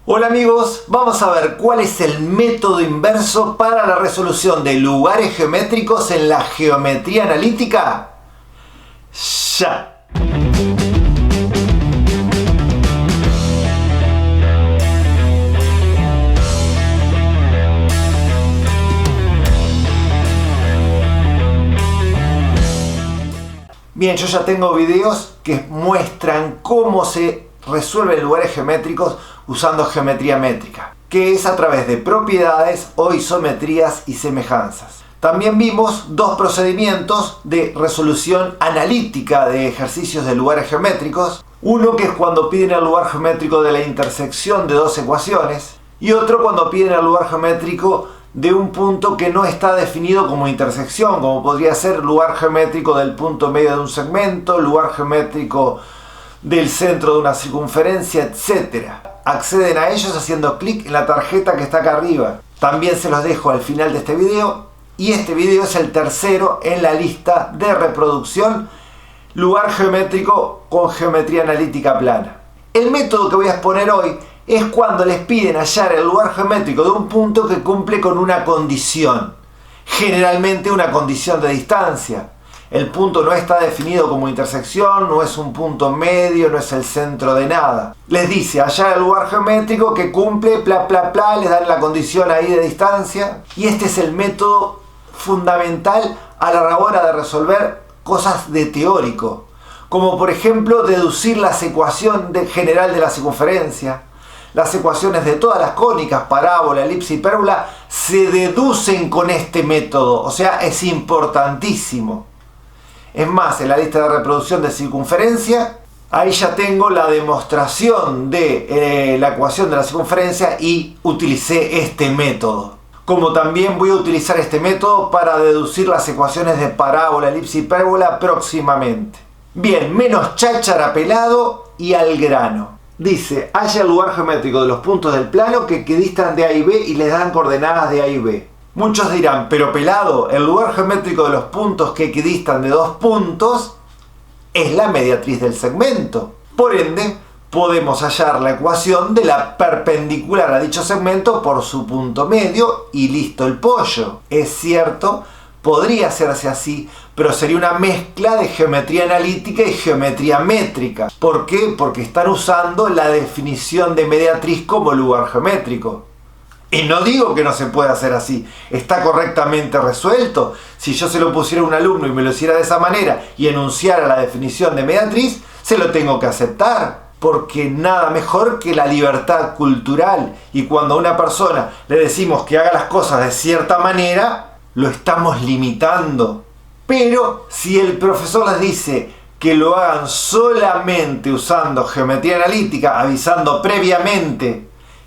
Hola amigos, vamos a ver cuál es el método inverso para la resolución de lugares geométricos en la geometría analítica. Ya. Bien, yo ya tengo videos que muestran cómo se resuelven lugares geométricos usando geometría métrica, que es a través de propiedades o isometrías y semejanzas. También vimos dos procedimientos de resolución analítica de ejercicios de lugares geométricos. Uno que es cuando piden el lugar geométrico de la intersección de dos ecuaciones y otro cuando piden el lugar geométrico de un punto que no está definido como intersección, como podría ser lugar geométrico del punto medio de un segmento, lugar geométrico del centro de una circunferencia, etc. Acceden a ellos haciendo clic en la tarjeta que está acá arriba. También se los dejo al final de este video. Y este video es el tercero en la lista de reproducción, lugar geométrico con geometría analítica plana. El método que voy a exponer hoy es cuando les piden hallar el lugar geométrico de un punto que cumple con una condición. Generalmente una condición de distancia. El punto no está definido como intersección, no es un punto medio, no es el centro de nada. Les dice hallar el lugar geométrico que cumple, bla bla bla, les dan la condición ahí de distancia. Y este es el método fundamental a la hora de resolver cosas de teórico. Como por ejemplo deducir las ecuaciones general de la circunferencia. Las ecuaciones de todas las cónicas, parábola, elipse y hipérbola, se deducen con este método. O sea, es importantísimo. Es más, en la lista de reproducción de circunferencia, ahí ya tengo la demostración de la ecuación de la circunferencia y utilicé este método. Como también voy a utilizar este método para deducir las ecuaciones de parábola, elipse y hipérbola próximamente. Bien, menos cháchara, pelado y al grano. Dice, halla el lugar geométrico de los puntos del plano que distan de A y B y les dan coordenadas de A y B. Muchos dirán, pero pelado, el lugar geométrico de los puntos que equidistan de dos puntos es la mediatriz del segmento. Por ende, podemos hallar la ecuación de la perpendicular a dicho segmento por su punto medio y listo el pollo. Es cierto, podría hacerse así, pero sería una mezcla de geometría analítica y geometría métrica. ¿Por qué? Porque están usando la definición de mediatriz como lugar geométrico. Y no digo que no se pueda hacer así, está correctamente resuelto. Si yo se lo pusiera a un alumno y me lo hiciera de esa manera y enunciara la definición de mediatriz, se lo tengo que aceptar. Porque nada mejor que la libertad cultural. Y cuando a una persona le decimos que haga las cosas de cierta manera, lo estamos limitando. Pero si el profesor les dice que lo hagan solamente usando geometría analítica, avisando previamente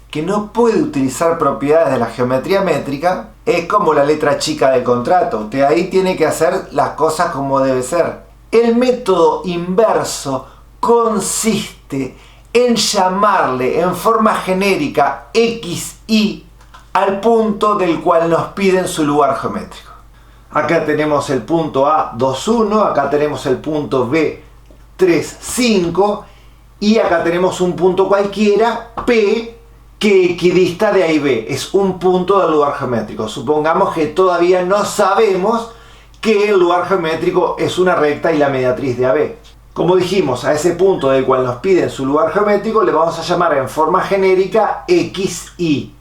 que no puede utilizar propiedades de la geometría métrica, es como la letra chica del contrato. Usted ahí tiene que hacer las cosas como debe ser. El método inverso consiste en llamarle en forma genérica XY al punto del cual nos piden su lugar geométrico. Acá tenemos el punto A 2,1, acá tenemos el punto B 3,5 y acá tenemos un punto cualquiera P que equidista de A y B. Es un punto del lugar geométrico. Supongamos que todavía no sabemos que el lugar geométrico es una recta y la mediatriz de AB. Como dijimos, a ese punto del cual nos piden su lugar geométrico le vamos a llamar en forma genérica XY.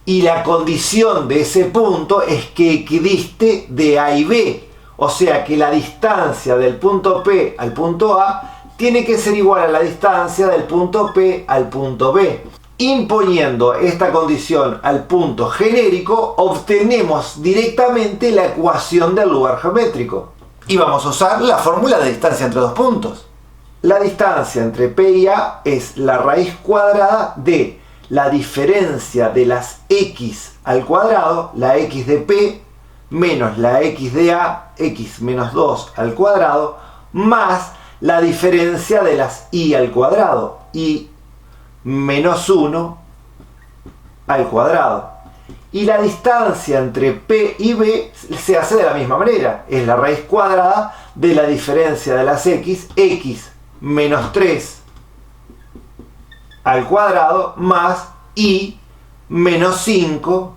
Y la condición de ese punto es que equidiste de A y B. O sea que la distancia del punto P al punto A tiene que ser igual a la distancia del punto P al punto B. Imponiendo esta condición al punto genérico, obtenemos directamente la ecuación del lugar geométrico. Y vamos a usar la fórmula de distancia entre dos puntos. La distancia entre P y A es la raíz cuadrada de la diferencia de las X al cuadrado, la X de P, menos la X de A, X menos 2 al cuadrado, más la diferencia de las Y al cuadrado, Y menos 1 al cuadrado. Y la distancia entre P y B se hace de la misma manera. Es la raíz cuadrada de la diferencia de las X, X menos 3 al cuadrado más y menos 5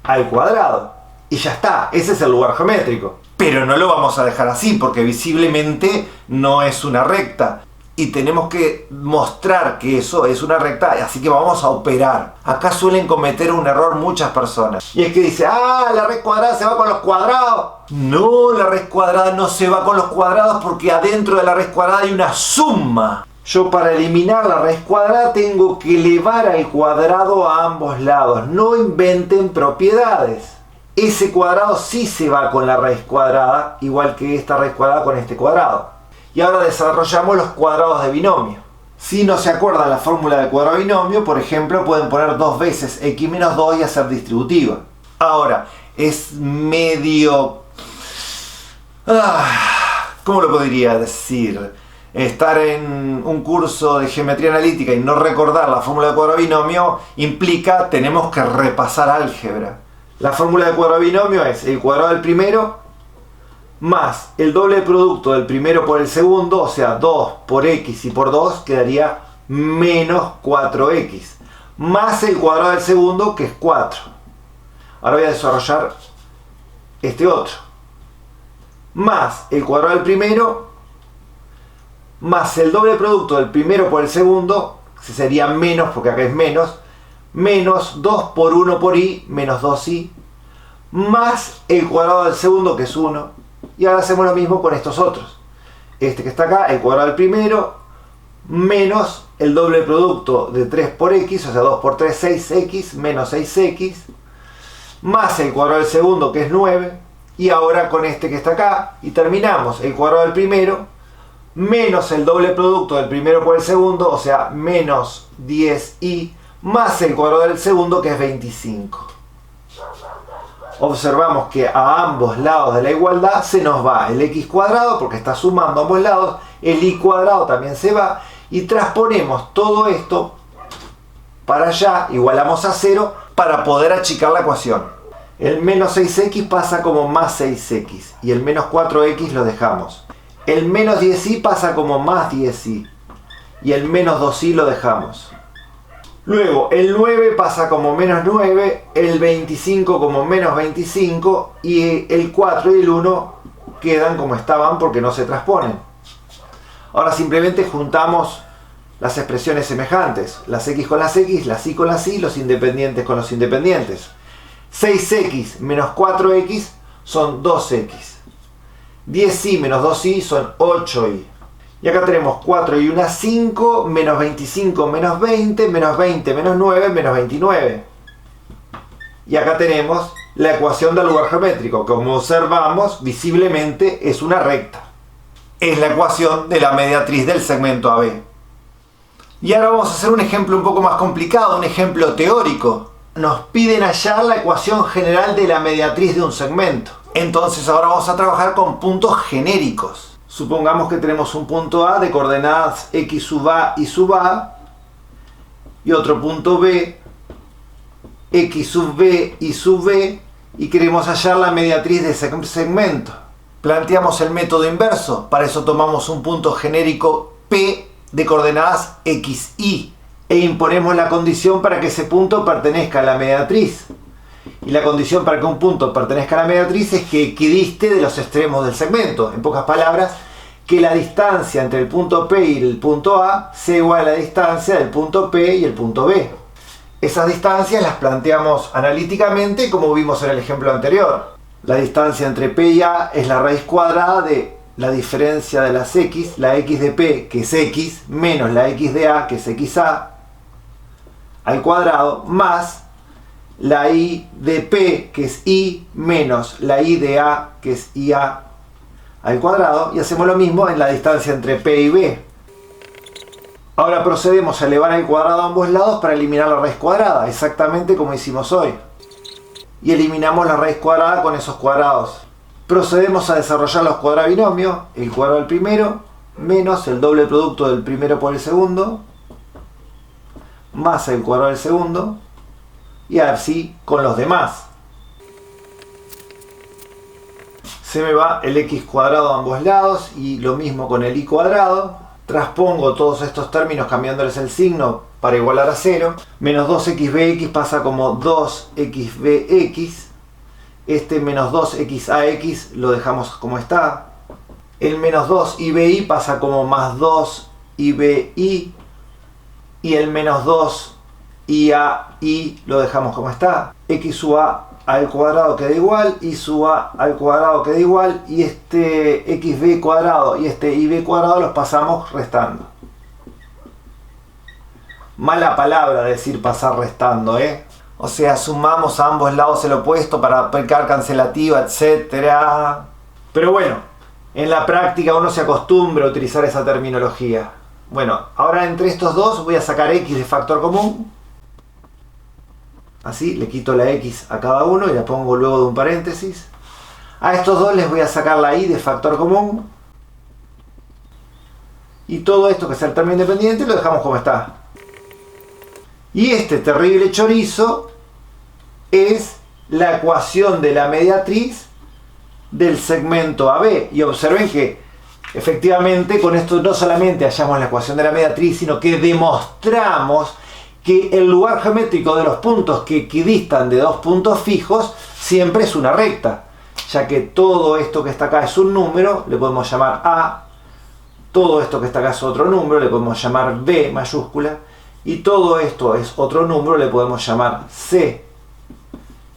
al cuadrado. Y ya está, ese es el lugar geométrico. Pero no lo vamos a dejar así porque visiblemente no es una recta. Y tenemos que mostrar que eso es una recta, así que vamos a operar. Acá suelen cometer un error muchas personas. Y es que dice, la raíz cuadrada se va con los cuadrados. No, la raíz cuadrada no se va con los cuadrados porque adentro de la raíz cuadrada hay una suma. Yo para eliminar la raíz cuadrada tengo que elevar al cuadrado a ambos lados. No inventen propiedades. Ese cuadrado sí se va con la raíz cuadrada, igual que esta raíz cuadrada con este cuadrado. Y ahora desarrollamos los cuadrados de binomio. Si no se acuerdan la fórmula del cuadrado de binomio, por ejemplo, pueden poner 2 veces x menos 2 y hacer distributiva. Ahora, es medio... ¿cómo lo podría decir? Estar en un curso de geometría analítica y no recordar la fórmula del cuadrado de binomio implica tenemos que repasar álgebra. La fórmula del cuadrado de binomio es el cuadrado del primero más el doble producto del primero por el segundo, o sea, 2 por x y por 2 quedaría menos 4x, más el cuadrado del segundo, que es 4. Ahora voy a desarrollar este otro. Más el cuadrado del primero, más el doble producto del primero por el segundo, que sería menos, porque acá es menos 2 por 1 por y, menos 2y, más el cuadrado del segundo, que es 1. Y ahora hacemos lo mismo con estos otros. Este que está acá, el cuadrado del primero, menos el doble producto de 3 por x, o sea, 2 por 3, 6x, menos 6x, más el cuadrado del segundo, que es 9. Y ahora con este que está acá, y terminamos el cuadrado del primero, menos el doble producto del primero por el segundo, o sea, menos 10y, más el cuadrado del segundo, que es 25. Observamos que a ambos lados de la igualdad se nos va el x cuadrado porque está sumando a ambos lados, el y cuadrado también se va y transponemos todo esto para allá, igualamos a 0 para poder achicar la ecuación. El menos 6x pasa como más 6x y el menos 4x lo dejamos. El menos 10y pasa como más 10y y el menos 2y lo dejamos. Luego el 9 pasa como menos 9, el 25 como menos 25 y el 4 y el 1 quedan como estaban porque no se transponen. Ahora simplemente juntamos las expresiones semejantes, las x con las x, las y con las y, los independientes con los independientes. 6x menos 4x son 2x. 10y menos 2y son 8y. Y acá tenemos 4 y 1, 5, menos 25, menos 20, menos 20, menos 9, menos 29. Y acá tenemos la ecuación del lugar geométrico. Como observamos, visiblemente es una recta. Es la ecuación de la mediatriz del segmento AB. Y ahora vamos a hacer un ejemplo un poco más complicado, un ejemplo teórico. Nos piden hallar la ecuación general de la mediatriz de un segmento. Entonces ahora vamos a trabajar con puntos genéricos. Supongamos que tenemos un punto A de coordenadas x sub A y sub A y otro punto B, x sub B y sub B, y queremos hallar la mediatriz de ese segmento. Planteamos el método inverso. Para eso tomamos un punto genérico P de coordenadas x, y e imponemos la condición para que ese punto pertenezca a la mediatriz. Y la condición para que un punto pertenezca a la mediatriz es que equidiste de los extremos del segmento. En pocas palabras, que la distancia entre el punto P y el punto A sea igual a la distancia del punto P y el punto B. Esas distancias las planteamos analíticamente como vimos en el ejemplo anterior. La distancia entre P y A es la raíz cuadrada de la diferencia de las x, la x de P, que es x, menos la x de A, que es xa, al cuadrado, más la y de P, que es y, menos la y de A, que es ia, al cuadrado, y hacemos lo mismo en la distancia entre P y B. Ahora procedemos a elevar al cuadrado a ambos lados para eliminar la raíz cuadrada, exactamente como hicimos hoy. Y eliminamos la raíz cuadrada con esos cuadrados. Procedemos a desarrollar los cuadrados binomios, el cuadrado del primero, menos el doble producto del primero por el segundo, más el cuadrado del segundo, y así con los demás. Se me va el x cuadrado a ambos lados y lo mismo con el y cuadrado. Transpongo todos estos términos cambiándoles el signo para igualar a 0. Menos 2xbx pasa como 2xbx. Este menos 2xax lo dejamos como está. El menos 2ibi pasa como más 2ibi. Y el menos 2iai lo dejamos como está. X sub a al cuadrado queda igual, y sub a al cuadrado queda igual, y este xb cuadrado y este ib cuadrado los pasamos restando. Mala palabra decir pasar restando, o sea, sumamos a ambos lados el opuesto para aplicar cancelativa, etc. Pero bueno, en la práctica uno se acostumbra a utilizar esa terminología. Bueno, ahora entre estos dos voy a sacar x de factor común. Así, le quito la x a cada uno y la pongo luego de un paréntesis. A estos dos les voy a sacar la y de factor común. Y todo esto que es el término independiente lo dejamos como está. Y este terrible chorizo es la ecuación de la mediatriz del segmento AB. Y observen que efectivamente con esto no solamente hallamos la ecuación de la mediatriz, sino que demostramos que el lugar geométrico de los puntos que equidistan de dos puntos fijos siempre es una recta, ya que todo esto que está acá es un número, le podemos llamar A, todo esto que está acá es otro número, le podemos llamar B mayúscula, y todo esto es otro número, le podemos llamar C.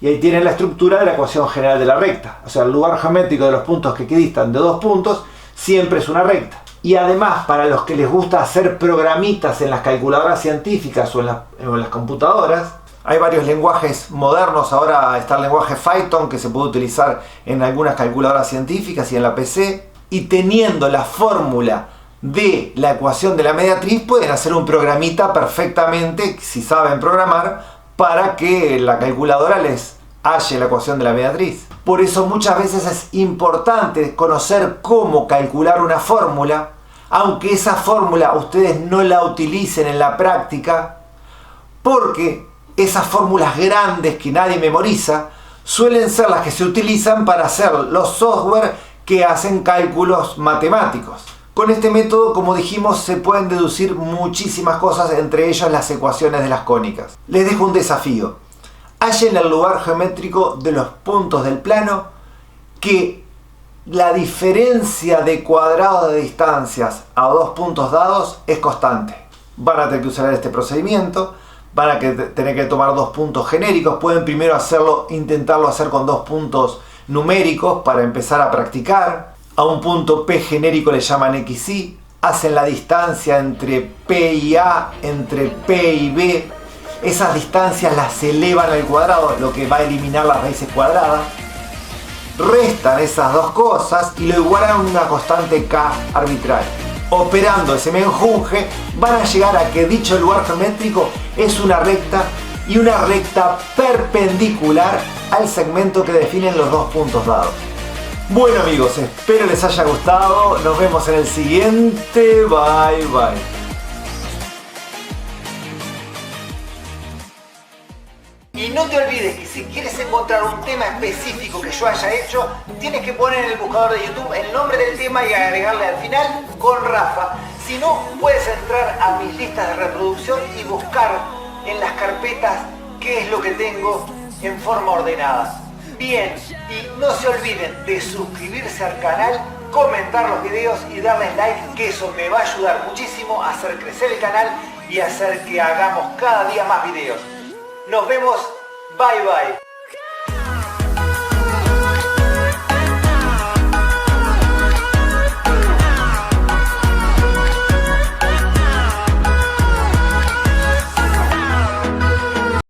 Y ahí tienen la estructura de la ecuación general de la recta. O sea, el lugar geométrico de los puntos que equidistan de dos puntos siempre es una recta. Y además, para los que les gusta hacer programitas en las calculadoras científicas o en las computadoras, hay varios lenguajes modernos. Ahora está el lenguaje Python, que se puede utilizar en algunas calculadoras científicas y en la PC. Y teniendo la fórmula de la ecuación de la mediatriz, pueden hacer un programita perfectamente, si saben programar, para que la calculadora les halle la ecuación de la mediatriz. Por eso muchas veces es importante conocer cómo calcular una fórmula, aunque esa fórmula ustedes no la utilicen en la práctica, porque esas fórmulas grandes que nadie memoriza suelen ser las que se utilizan para hacer los software que hacen cálculos matemáticos. Con este método, como dijimos, se pueden deducir muchísimas cosas, entre ellas las ecuaciones de las cónicas. Les dejo un desafío. Hallen el lugar geométrico de los puntos del plano que la diferencia de cuadrados de distancias a dos puntos dados es constante. Van a tener que usar este procedimiento, van a tener que tomar dos puntos genéricos. Pueden primero intentarlo hacer con dos puntos numéricos para empezar a practicar. A un punto P genérico le llaman XY. Hacen la distancia entre P y A, entre P y B. Esas distancias las elevan al cuadrado, lo que va a eliminar las raíces cuadradas. Restan esas dos cosas y lo igualan a una constante K arbitraria. Operando ese menjunje van a llegar a que dicho lugar geométrico es una recta, y una recta perpendicular al segmento que definen los dos puntos dados. Bueno amigos, espero les haya gustado. Nos vemos en el siguiente. Bye bye. Y no te olvides que si quieres encontrar un tema específico que yo haya hecho, tienes que poner en el buscador de YouTube el nombre del tema y agregarle al final con Rafa. Si no, puedes entrar a mis listas de reproducción y buscar en las carpetas qué es lo que tengo en forma ordenada. Bien, y no se olviden de suscribirse al canal, comentar los videos y darles like, que eso me va a ayudar muchísimo a hacer crecer el canal y a hacer que hagamos cada día más videos. Nos vemos, bye bye.